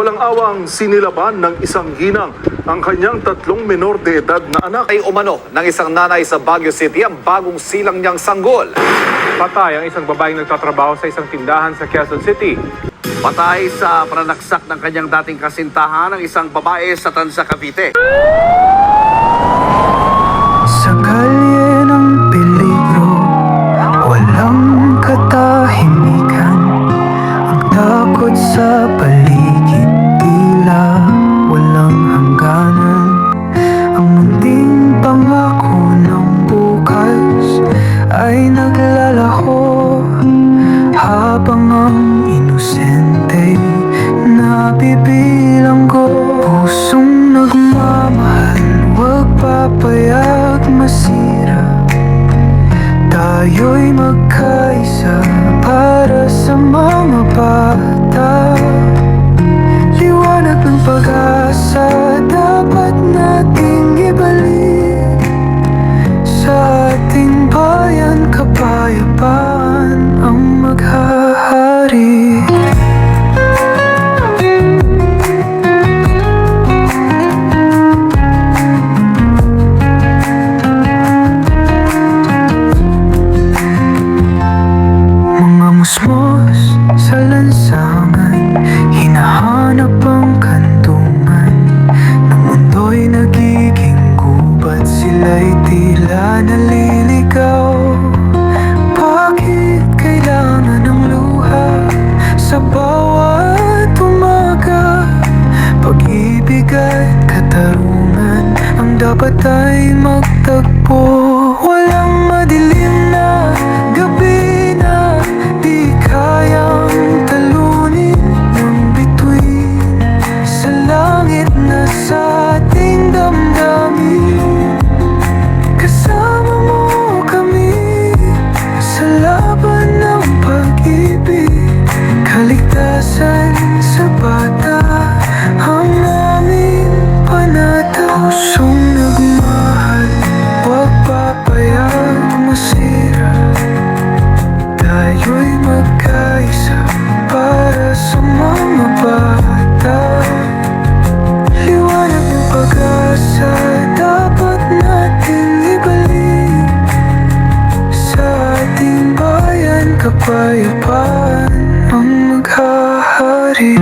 Walang awang sinilaban ng isang ginang ang kanyang 3 menor de edad na anak. Ay umano ng isang nanay sa Baguio City ang bagong silang niyang sanggol. Patay ang isang babaeng nagtatrabaho sa isang tindahan sa Quezon City. Patay sa pananaksak ng kanyang dating kasintahan ng isang babae sa Tanza, Cavite. Sa kalye ng peligro, walang katahimikan. Ang takot sa paligid, tila walang hangganan. Ang munting pangako ng bukas ay naglalaho, habang ang inosente nabibilang ko. Pusong nagmamahal, huwag papayag masira. Tayo'y magkaisa para sa mga bata. Liwanag ng pag-asa dapat nating ibalik. Sa ating bayan, kapayapaan ang maghahari. Musmos sa lansangan, hinahanap ang kantungan ng mundo'y nagiging gubat. Sila'y tila naliligaw. Bakit kailangan ng luha sa bawat umaga? Pag-ibig at katarungan ang dapat ay magtagpo. Walang madilim na gabi na di kayang talunin ng bituin. Sa langit na sa ating damdamin, kasama mo kami sa laban ng pag-ibig. Kaligtasan sa bata ang aming panata. Pusong nagmahal, huwag papayag masira. Tayo'y magkaisa para sa mga bata. Liwanag ng pag-asa dapat natin ibalik. Sa ating bayan, kapayapaan ang maghahari.